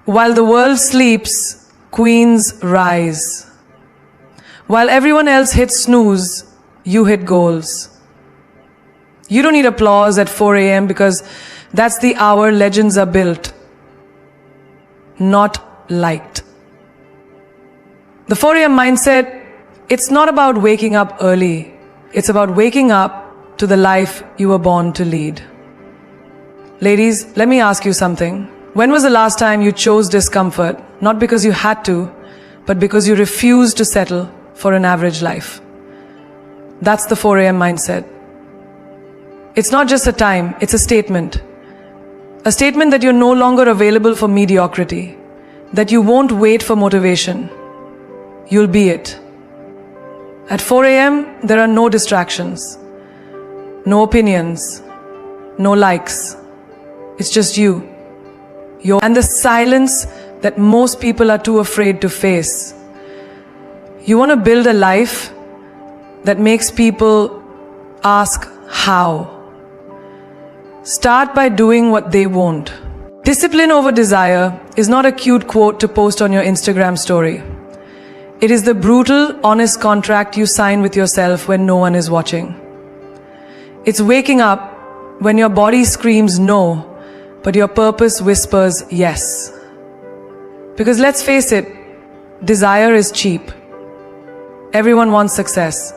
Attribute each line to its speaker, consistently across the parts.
Speaker 1: While the world sleeps, queens rise. While everyone else hits snooze, you hit goals. You don't need applause at 4 a.m. because that's the hour legends are built, not liked. The 4 a.m. mindset, it's not about waking up early. It's about waking up to the life you were born to lead. Ladies, let me ask you something. When was the last time you chose discomfort, not because you had to, but because you refused to settle for an average life? That's the 4 a.m. mindset. It's not just a time, it's a statement. A statement that you're no longer available for mediocrity, that you won't wait for motivation. You'll be it. At 4 a.m., there are no distractions, no opinions, no likes. It's just you. And the silence that most people are too afraid to face. You want to build a life that makes people ask how. Start by doing what they won't. Discipline over desire is not a cute quote to post on your Instagram story. It is the brutal, honest contract you sign with yourself when no one is watching. It's waking up when your body screams no, but your purpose whispers yes. Because let's face it, desire is cheap. Everyone wants success.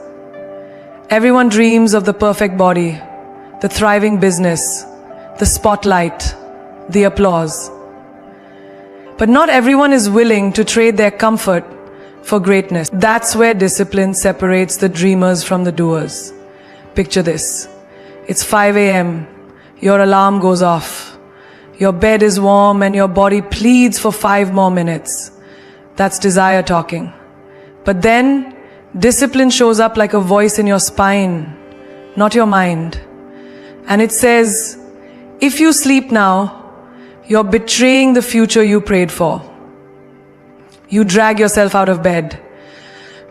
Speaker 1: Everyone dreams of the perfect body, the thriving business, the spotlight, the applause. But not everyone is willing to trade their comfort for greatness. That's where discipline separates the dreamers from the doers. Picture this. It's 5 a.m. Your alarm goes off. Your bed is warm and your body pleads for 5 more minutes. That's desire talking. But then, discipline shows up like a voice in your spine, not your mind. And it says, if you sleep now, you're betraying the future you prayed for. You drag yourself out of bed,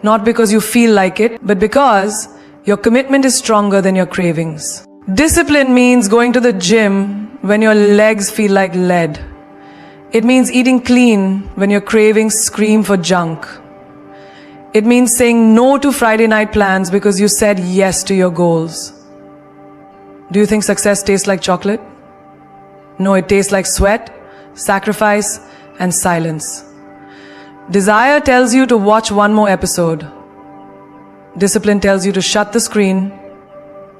Speaker 1: not because you feel like it, but because your commitment is stronger than your cravings. Discipline means going to the gym when your legs feel like lead. It means eating clean when your cravings scream for junk. It means saying no to Friday night plans because you said yes to your goals. Do you think success tastes like chocolate? No, it tastes like sweat, sacrifice, and silence. Desire tells you to watch one more episode. Discipline tells you to shut the screen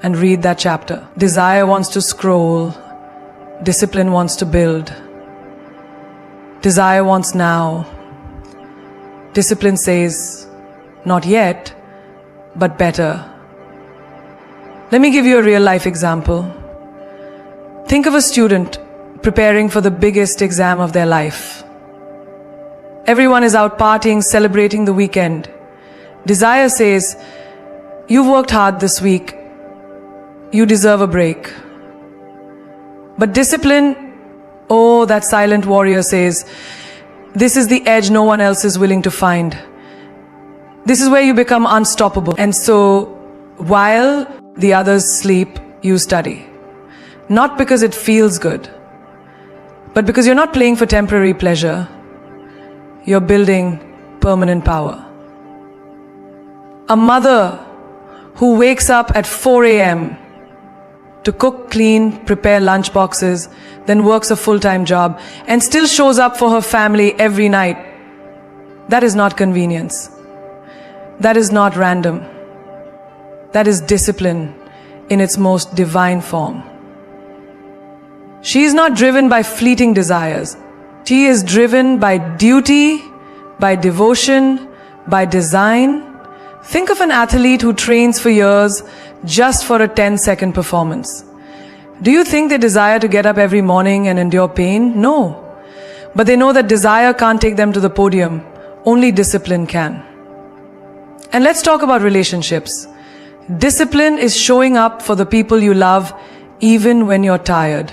Speaker 1: and read that chapter. Desire wants to scroll. Discipline wants to build. Desire wants now. Discipline says, not yet, but better. Let me give you a real life example. Think of a student preparing for the biggest exam of their life. Everyone is out partying, celebrating the weekend. Desire says, you've worked hard this week. You deserve a break. But discipline, oh, that silent warrior says, this is the edge no one else is willing to find. This is where you become unstoppable. And so, while the others sleep, you study. Not because it feels good, but because you're not playing for temporary pleasure. You're building permanent power. A mother who wakes up at 4 a.m. to cook, clean, prepare lunch boxes, then works a full-time job, and still shows up for her family every night. That is not convenience. That is not random. That is discipline in its most divine form. She is not driven by fleeting desires. She is driven by duty, by devotion, by design. Think of an athlete who trains for years just for a 10-second performance. Do you think they desire to get up every morning and endure pain? No. But they know that desire can't take them to the podium. Only discipline can. And let's talk about relationships. Discipline is showing up for the people you love even when you're tired.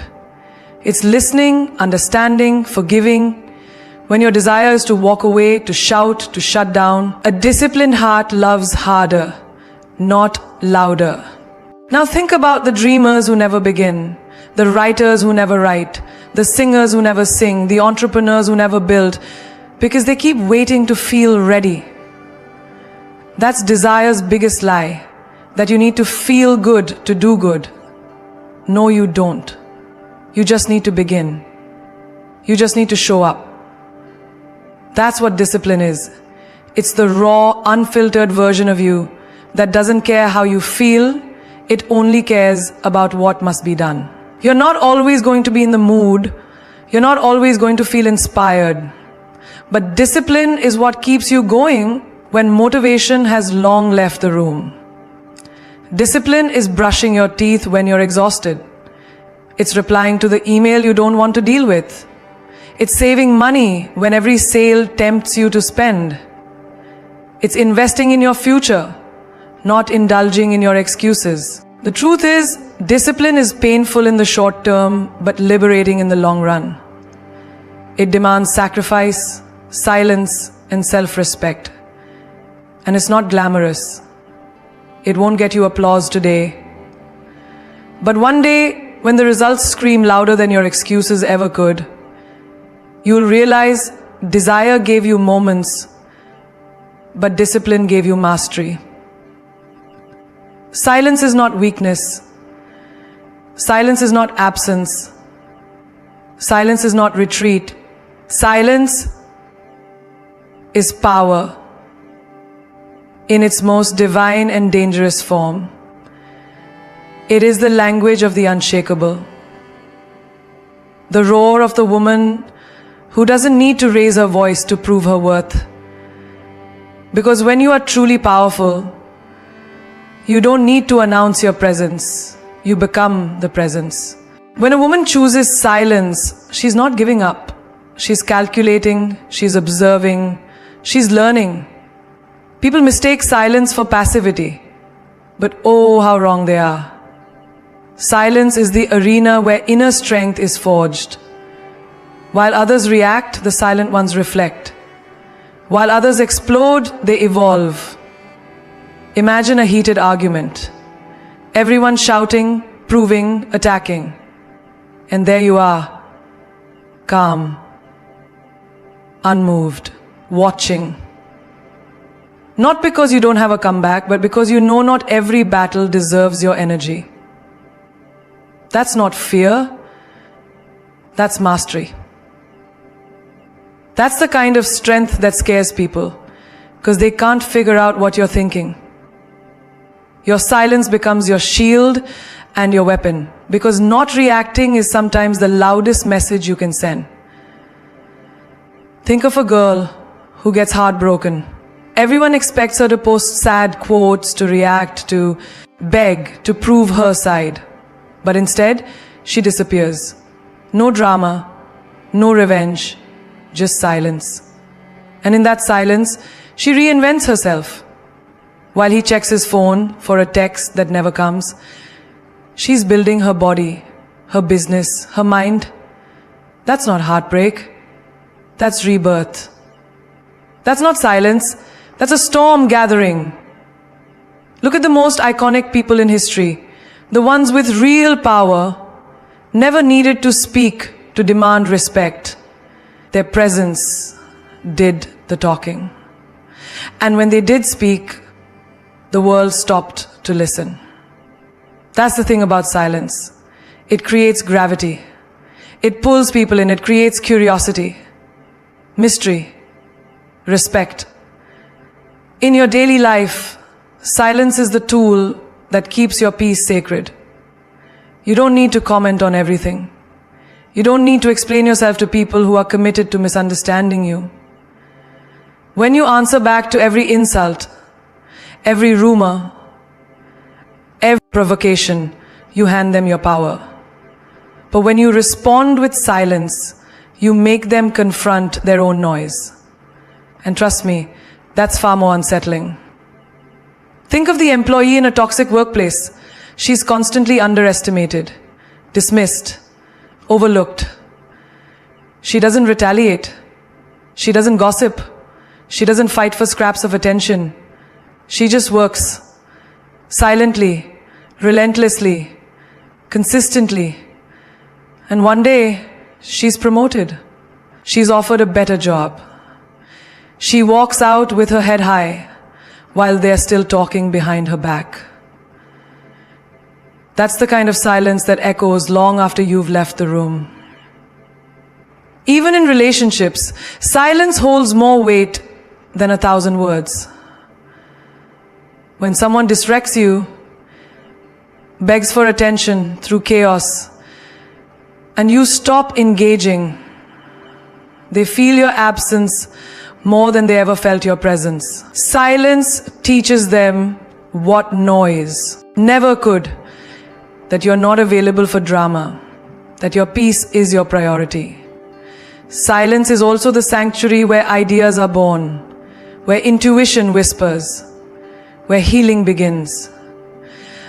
Speaker 1: It's listening, understanding, forgiving. When your desire is to walk away, to shout, to shut down, a disciplined heart loves harder, not louder. Now think about the dreamers who never begin, the writers who never write, the singers who never sing, the entrepreneurs who never build, because they keep waiting to feel ready. That's desire's biggest lie, that you need to feel good to do good. No, you don't. You just need to begin. You just need to show up. That's what discipline is. It's the raw, unfiltered version of you that doesn't care how you feel, it only cares about what must be done. You're not always going to be in the mood, you're not always going to feel inspired. But discipline is what keeps you going when motivation has long left the room. Discipline is brushing your teeth when you're exhausted. It's replying to the email you don't want to deal with. It's saving money when every sale tempts you to spend. It's investing in your future, not indulging in your excuses. The truth is, discipline is painful in the short term, but liberating in the long run. It demands sacrifice, silence, and self-respect. And it's not glamorous. It won't get you applause today. But one day, when the results scream louder than your excuses ever could, you'll realize desire gave you moments, but discipline gave you mastery. Silence is not weakness. Silence is not absence. Silence is not retreat. Silence is power in its most divine and dangerous form. It is the language of the unshakable. The roar of the woman who doesn't need to raise her voice to prove her worth. Because when you are truly powerful, you don't need to announce your presence. You become the presence. When a woman chooses silence, she's not giving up. She's calculating, she's observing, she's learning. People mistake silence for passivity, but oh, how wrong they are. Silence is the arena where inner strength is forged. While others react, the silent ones reflect. While others explode, they evolve. Imagine a heated argument. Everyone shouting, proving, attacking. And there you are, calm, unmoved, watching. Not because you don't have a comeback, but because you know not every battle deserves your energy. That's not fear, that's mastery. That's the kind of strength that scares people, because they can't figure out what you're thinking. Your silence becomes your shield and your weapon, because not reacting is sometimes the loudest message you can send. Think of a girl who gets heartbroken. Everyone expects her to post sad quotes, to react, to beg, to prove her side. But instead, she disappears. No drama, no revenge, just silence. And in that silence, she reinvents herself. While he checks his phone for a text that never comes, she's building her body, her business, her mind. That's not heartbreak. That's rebirth. That's not silence. That's a storm gathering. Look at the most iconic people in history. The ones with real power never needed to speak to demand respect. Their presence did the talking. And when they did speak, the world stopped to listen. That's the thing about silence. It creates gravity. It pulls people in. It creates curiosity, mystery, respect. In your daily life, silence is the tool that keeps your peace sacred. You don't need to comment on everything. You don't need to explain yourself to people who are committed to misunderstanding you. When you answer back to every insult, every rumor, every provocation, you hand them your power. But when you respond with silence, you make them confront their own noise. And trust me, that's far more unsettling. Think of the employee in a toxic workplace. She's constantly underestimated, dismissed, overlooked. She doesn't retaliate. She doesn't gossip. She doesn't fight for scraps of attention. She just works silently, relentlessly, consistently, And one day, she's promoted. She's offered a better job. She walks out with her head high while they're still talking behind her back. That's the kind of silence that echoes long after you've left the room. Even in relationships, silence holds more weight than 1,000 words. When someone distracts you, begs for attention through chaos, and you stop engaging, they feel your absence more than they ever felt your presence. Silence teaches them what noise never could, that you're not available for drama, that your peace is your priority. Silence is also the sanctuary where ideas are born, where intuition whispers, where healing begins.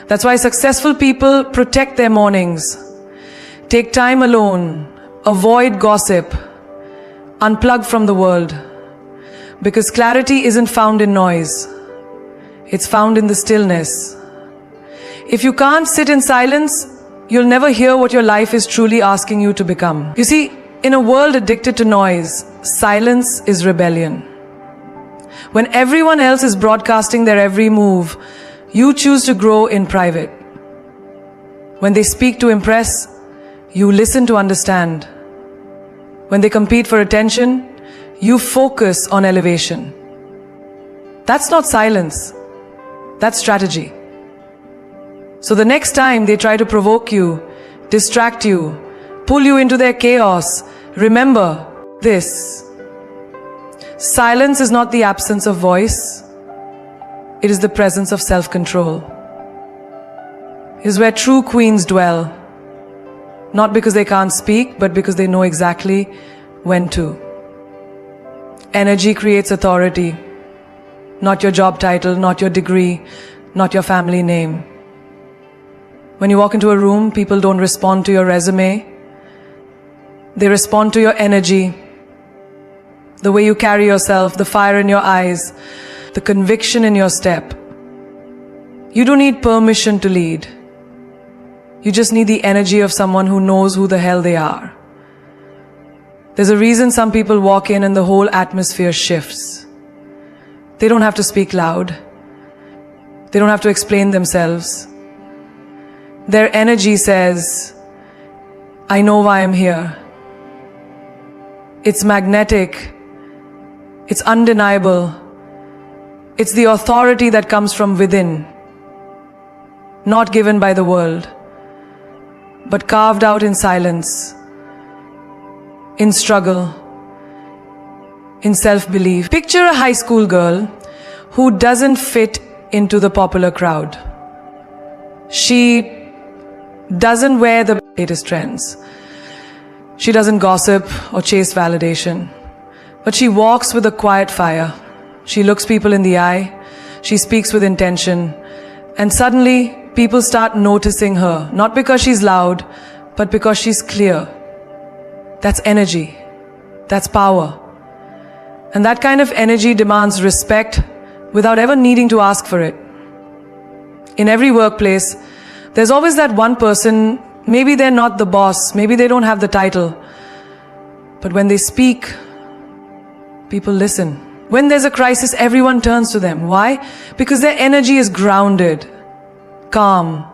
Speaker 1: That's why successful people protect their mornings, take time alone, avoid gossip, unplug from the world. Because clarity isn't found in noise. It's found in the stillness. If you can't sit in silence, you'll never hear what your life is truly asking you to become. You see, in a world addicted to noise, silence is rebellion. When everyone else is broadcasting their every move, you choose to grow in private. When they speak to impress, you listen to understand. When they compete for attention, you focus on elevation. That's not silence. That's strategy. So the next time they try to provoke you, distract you, pull you into their chaos, remember this. Silence is not the absence of voice. It is the presence of self-control. It is where true queens dwell. Not because they can't speak, but because they know exactly when to. Energy creates authority. Not your job title, not your degree, not your family name. When you walk into a room, people don't respond to your resume. They respond to your energy, the way you carry yourself, the fire in your eyes, the conviction in your step. You don't need permission to lead. You just need the energy of someone who knows who the hell they are. There's a reason some people walk in and the whole atmosphere shifts. They don't have to speak loud. They don't have to explain themselves. Their energy says, I know why I'm here. It's magnetic. It's undeniable. It's the authority that comes from within, not given by the world, but carved out in silence, in struggle, in self-belief. Picture a high school girl who doesn't fit into the popular crowd. She doesn't wear the latest trends. She doesn't gossip or chase validation. But she walks with a quiet fire. She looks people in the eye. She speaks with intention. And suddenly, people start noticing her. Not because she's loud, but because she's clear. That's energy. That's power. And that kind of energy demands respect without ever needing to ask for it. In every workplace, there's always that one person, maybe they're not the boss, maybe they don't have the title, but when they speak, people listen. When there's a crisis, everyone turns to them. Why? Because their energy is grounded, calm,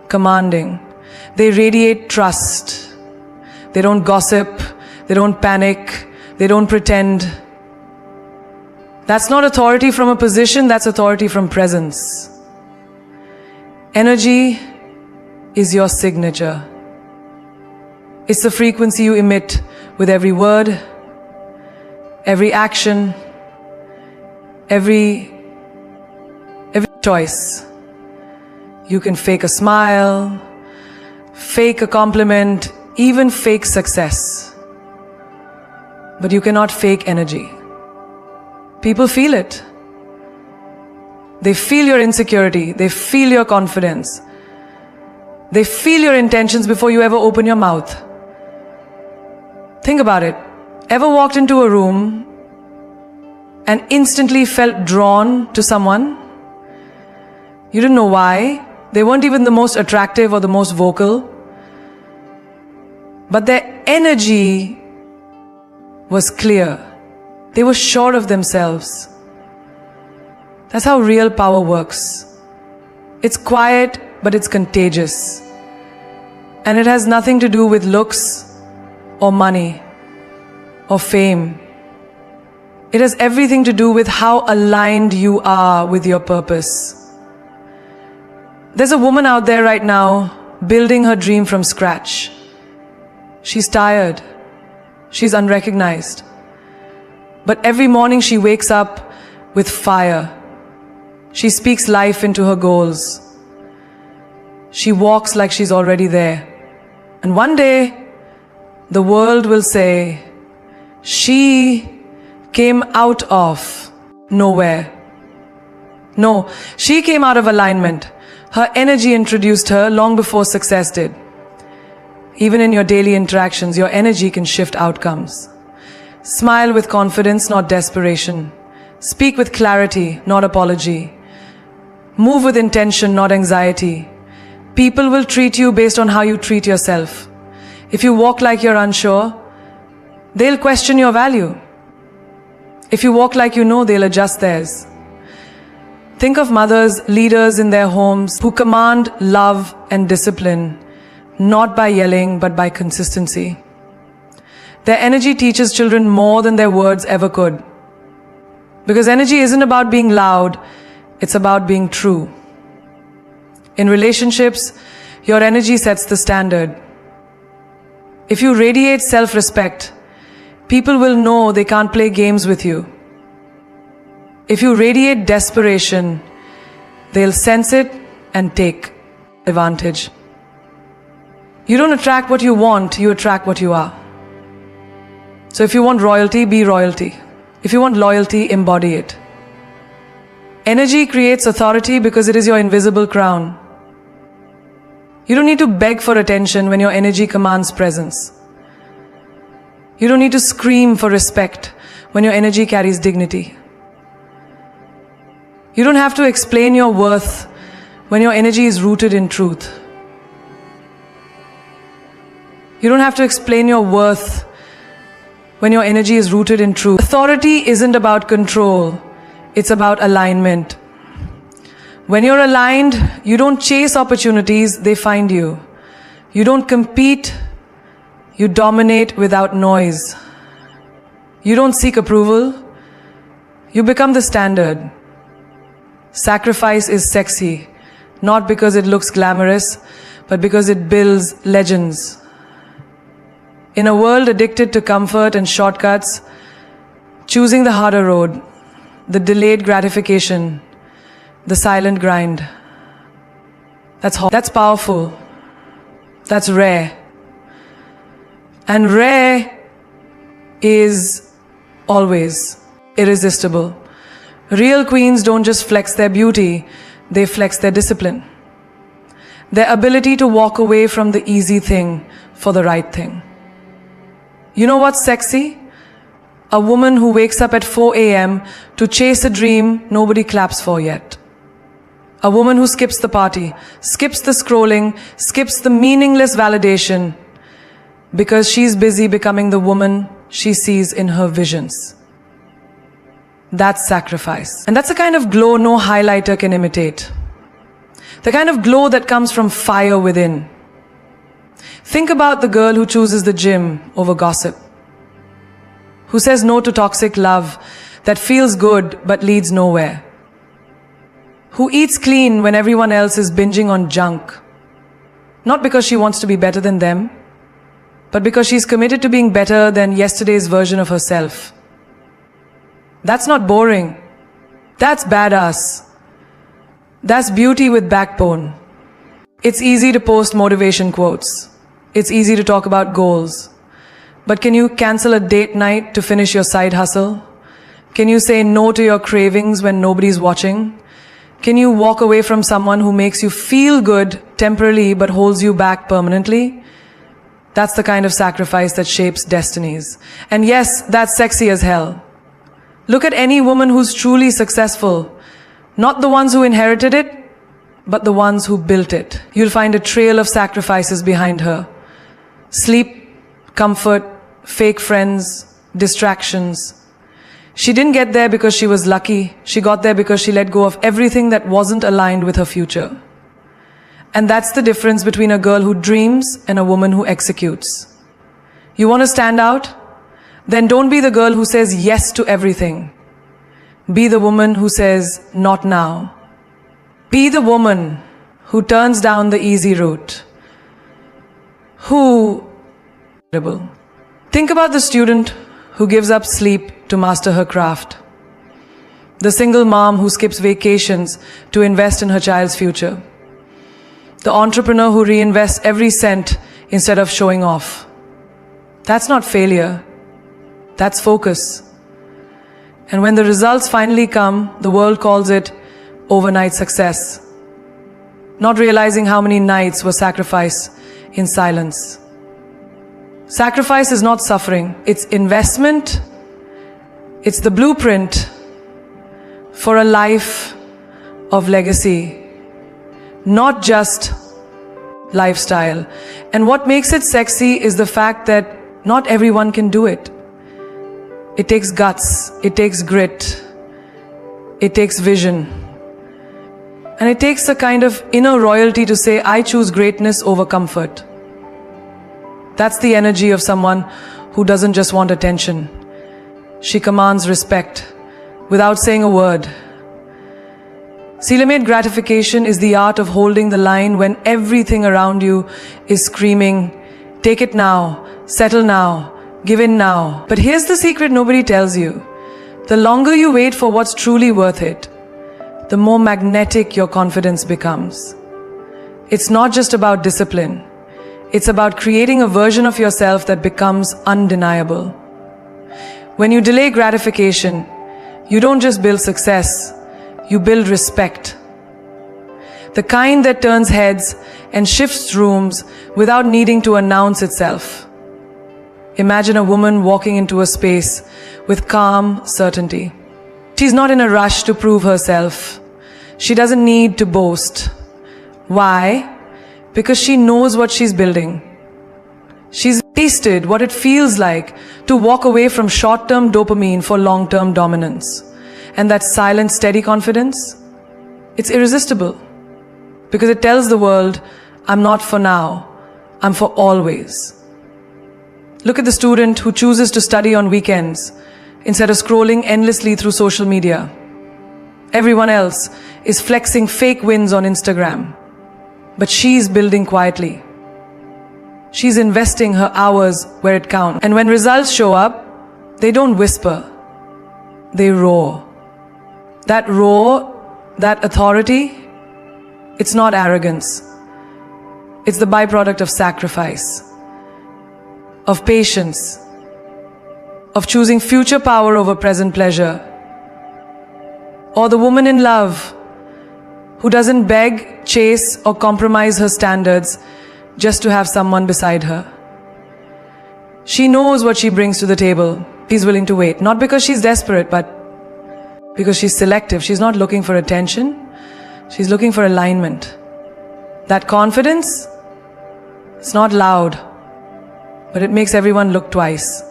Speaker 1: commanding. They radiate trust. They don't gossip. They don't panic. They don't pretend. That's not authority from a position, that's authority from presence. Energy is your signature. It's the frequency you emit with every word, every action, every choice. You can fake a smile, fake a compliment, even fake success. But you cannot fake energy. People feel it. They feel your insecurity. They feel your confidence. They feel your intentions before you ever open your mouth. Think about it. Ever walked into a room and instantly felt drawn to someone? You didn't know why. They weren't even the most attractive or the most vocal. but their energy was clear. They were sure of themselves. That's how real power works. It's quiet, but it's contagious. And it has nothing to do with looks or money or fame. It has everything to do with how aligned you are with your purpose. There's a woman out there right now building her dream from scratch. She's tired. She's unrecognized. But every morning she wakes up with fire. She speaks life into her goals. She walks like she's already there. And one day, the world will say, she came out of nowhere. No, she came out of alignment. Her energy introduced her long before success did. Even in your daily interactions, your energy can shift outcomes. Smile with confidence, not desperation. Speak with clarity, not apology. Move with intention, not anxiety. People will treat you based on how you treat yourself. If you walk like you're unsure, they'll question your value. If you walk like you know, they'll adjust theirs. Think of mothers, leaders in their homes who command love and discipline, not by yelling, but by consistency. Their energy teaches children more than their words ever could. Because energy isn't about being loud, it's about being true. In relationships, your energy sets the standard. If you radiate self-respect, people will know they can't play games with you. If you radiate desperation, they'll sense it and take advantage. You don't attract what you want, you attract what you are. So if you want royalty, be royalty. If you want loyalty, embody it. Energy creates authority because it is your invisible crown. You don't need to beg for attention when your energy commands presence. You don't need to scream for respect when your energy carries dignity. You don't have to explain your worth when your energy is rooted in truth. You don't have to explain your worth when your energy is rooted in truth. Authority isn't about control, it's about alignment. When you're aligned, you don't chase opportunities, they find you. You don't compete, you dominate without noise. You don't seek approval, you become the standard. Sacrifice is sexy, not because it looks glamorous, but because it builds legends. In a world addicted to comfort and shortcuts, choosing the harder road, the delayed gratification, the silent grind, that's powerful, that's rare. And rare is always irresistible. Real queens don't just flex their beauty, they flex their discipline. Their ability to walk away from the easy thing for the right thing. You know what's sexy? A woman who wakes up at 4 a.m. to chase a dream nobody claps for yet. A woman who skips the party, skips the scrolling, skips the meaningless validation because she's busy becoming the woman she sees in her visions. That's sacrifice. And that's the kind of glow no highlighter can imitate. The kind of glow that comes from fire within. Think about the girl who chooses the gym over gossip. Who says no to toxic love that feels good but leads nowhere. Who eats clean when everyone else is binging on junk. Not because she wants to be better than them, but because she's committed to being better than yesterday's version of herself. That's not boring. That's badass. That's beauty with backbone. It's easy to post motivation quotes. It's easy to talk about goals. But can you cancel a date night to finish your side hustle? Can you say no to your cravings when nobody's watching? Can you walk away from someone who makes you feel good temporarily but holds you back permanently? That's the kind of sacrifice that shapes destinies. And yes, that's sexy as hell. Look at any woman who's truly successful. Not the ones who inherited it, but the ones who built it. You'll find a trail of sacrifices behind her. Sleep comfort, fake friends, distractions. She didn't get there because she was lucky. She got there because she let go of everything that wasn't aligned with her future. And that's the difference between a girl who dreams and a woman who executes. You want to stand out? Then don't be the girl who says yes to everything. Be the woman who says not now. Be the woman who turns down the easy route. Think about the student who gives up sleep to master her craft. The single mom who skips vacations to invest in her child's future. The entrepreneur who reinvests every cent instead of showing off. That's not failure. That's focus. And when the results finally come, the world calls it overnight success. Not realizing how many nights were sacrificed in silence. Sacrifice is not suffering. It's investment. It's the blueprint for a life of legacy. Not just lifestyle. And what makes it sexy is the fact that not everyone can do it. It takes guts, it takes grit, it takes vision. And it takes a kind of inner royalty to say, I choose greatness over comfort. That's the energy of someone who doesn't just want attention. She commands respect without saying a word. Delayed gratification is the art of holding the line when everything around you is screaming, take it now, settle now, give in now. But here's the secret nobody tells you. The longer you wait for what's truly worth it, the more magnetic your confidence becomes. It's not just about discipline. It's about creating a version of yourself that becomes undeniable. When you delay gratification, you don't just build success, you build respect. The kind that turns heads and shifts rooms without needing to announce itself. Imagine a woman walking into a space with calm certainty. She's not in a rush to prove herself. She doesn't need to boast. Why? Because she knows what she's building. She's tasted what it feels like to walk away from short-term dopamine for long-term dominance. And that silent, steady confidence, it's irresistible. Because it tells the world, I'm not for now, I'm for always. Look at the student who chooses to study on weekends instead of scrolling endlessly through social media. Everyone else is flexing fake wins on Instagram. But she's building quietly. She's investing her hours where it counts. And when results show up, they don't whisper. They roar. That roar, that authority, it's not arrogance. It's the byproduct of sacrifice, of patience, of choosing future power over present pleasure. Or the woman in love who doesn't beg, chase, or compromise her standards just to have someone beside her. She knows what she brings to the table. She's willing to wait, not because she's desperate, but because she's selective. She's not looking for attention. She's looking for alignment. That confidence, it's not loud, but it makes everyone look twice.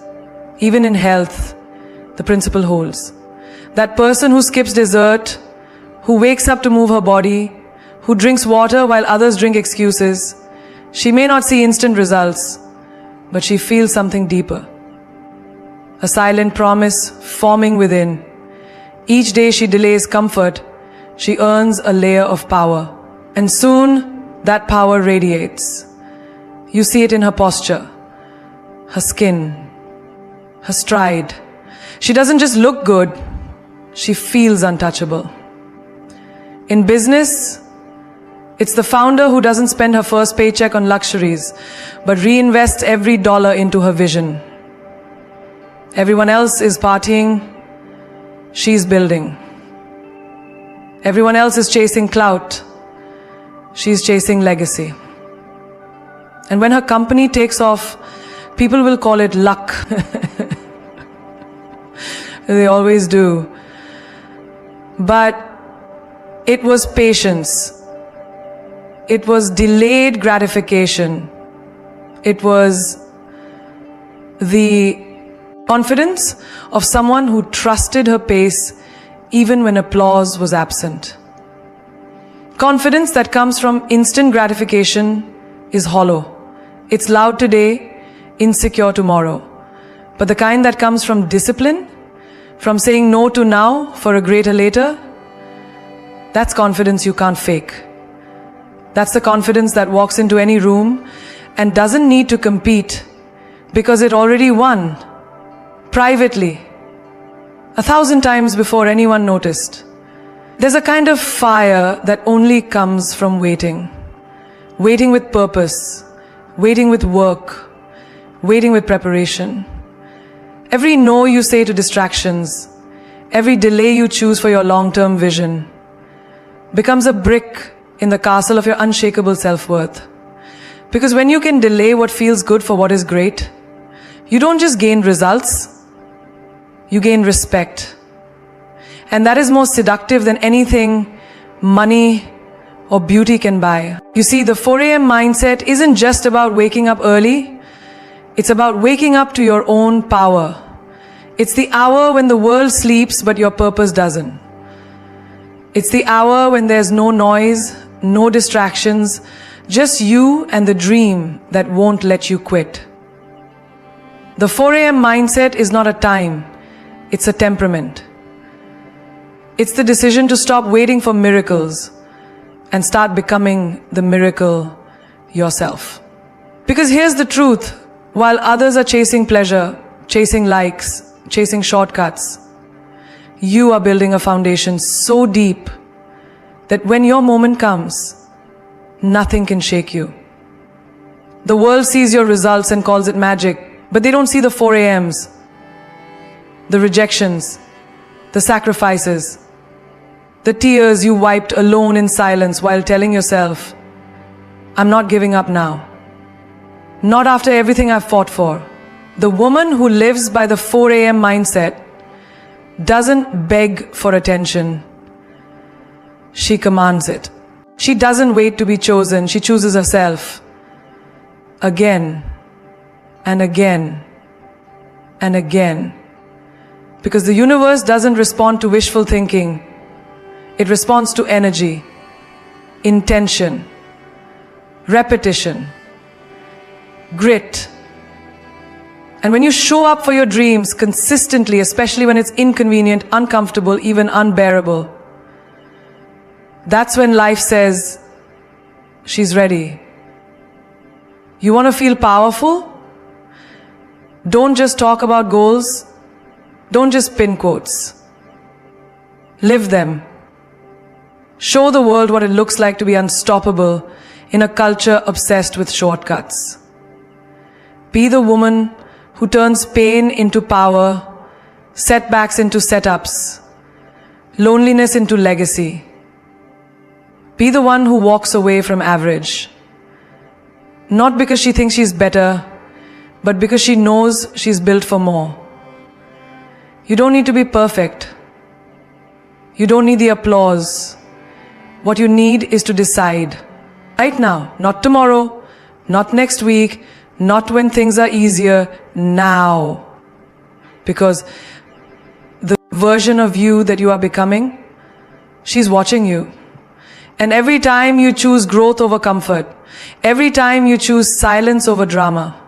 Speaker 1: Even in health, the principle holds. That person who skips dessert, who wakes up to move her body, who drinks water while others drink excuses, she may not see instant results, but she feels something deeper. A silent promise forming within. Each day she delays comfort, she earns a layer of power. And soon, that power radiates. You see it in her posture, her skin, her stride. She doesn't just look good, she feels untouchable. In business, it's the founder who doesn't spend her first paycheck on luxuries, but reinvests every dollar into her vision. Everyone else is partying, she's building. Everyone else is chasing clout, she's chasing legacy. And when her company takes off, people will call it luck. They always do. But it was patience. It was delayed gratification. It was The confidence of someone who trusted her pace even when applause was absent. Confidence that comes from instant gratification is hollow. It's loud today, insecure tomorrow. But the kind that comes from discipline, from saying no to now for a greater later, that's confidence you can't fake. That's the confidence that walks into any room and doesn't need to compete because it already won, privately, 1,000 times before anyone noticed. There's a kind of fire that only comes from waiting. Waiting with purpose, waiting with work, waiting with preparation. Every no you say to distractions, every delay you choose for your long-term vision, becomes a brick in the castle of your unshakable self-worth. Because when you can delay what feels good for what is great, you don't just gain results, you gain respect. And that is more seductive than anything money or beauty can buy. You see, the 4 a.m. mindset isn't just about waking up early, it's about waking up to your own power. It's the hour when the world sleeps but your purpose doesn't. It's the hour when there's no noise, no distractions, just you and the dream that won't let you quit. The 4 a.m. mindset is not a time, it's a temperament. It's the decision to stop waiting for miracles and start becoming the miracle yourself. Because here's the truth, while others are chasing pleasure, chasing likes, chasing shortcuts, you are building a foundation so deep that when your moment comes, nothing can shake you. The world sees your results and calls it magic, but they don't see the 4 a.m.s, the rejections, the sacrifices, the tears you wiped alone in silence while telling yourself, I'm not giving up now. Not after everything I've fought for. The woman who lives by the 4 a.m. mindset doesn't beg for attention. She commands it. She doesn't wait to be chosen. She chooses herself. Again and again and again. Because the universe doesn't respond to wishful thinking. It responds to energy, intention, repetition, grit. And when you show up for your dreams consistently, especially when it's inconvenient, uncomfortable, even unbearable, that's when life says, she's ready. You want to feel powerful? Don't just talk about goals. Don't just pin quotes. Live them. Show the world what it looks like to be unstoppable in a culture obsessed with shortcuts. Be the woman who turns pain into power, setbacks into setups, loneliness into legacy. Be the one who walks away from average. Not because she thinks she's better, but because she knows she's built for more. You don't need to be perfect. You don't need the applause. What you need is to decide. Right now, not tomorrow, not next week, not when things are easier, now. Because the version of you that you are becoming, she's watching you. And every time you choose growth over comfort, every time you choose silence over drama,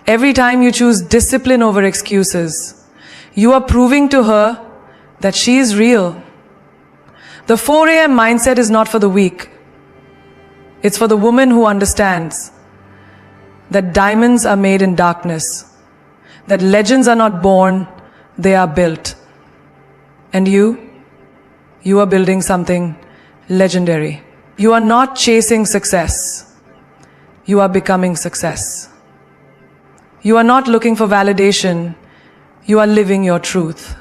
Speaker 1: every time you choose discipline over excuses, you are proving to her that she is real. The 4 a.m. mindset is not for the weak. It's for the woman who understands that diamonds are made in darkness, that legends are not born, they are built. And you are building something legendary. You are not chasing success. You are becoming success. You are not looking for validation. You are living your truth.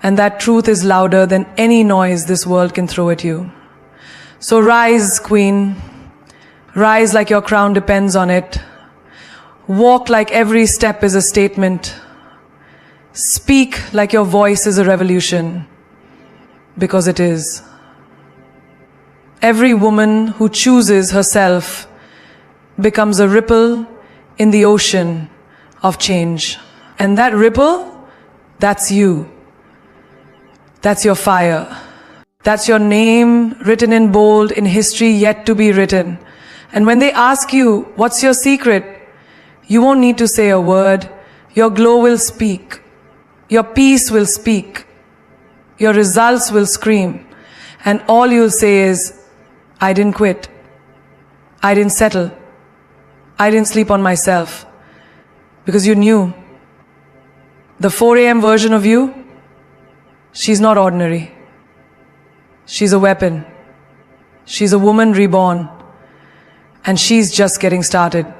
Speaker 1: And that truth is louder than any noise this world can throw at you. So rise, queen. Rise like your crown depends on it. Walk like every step is a statement. Speak like your voice is a revolution. Because it is. Every woman who chooses herself becomes a ripple in the ocean of change. And that ripple, that's you. That's your fire. That's your name written in bold in history yet to be written. And when they ask you, what's your secret? You won't need to say a word. Your glow will speak. Your peace will speak. Your results will scream. And all you'll say is, I didn't quit. I didn't settle. I didn't sleep on myself. Because you knew. The 4 a.m. version of you, she's not ordinary. She's a weapon. She's a woman reborn. And she's just getting started.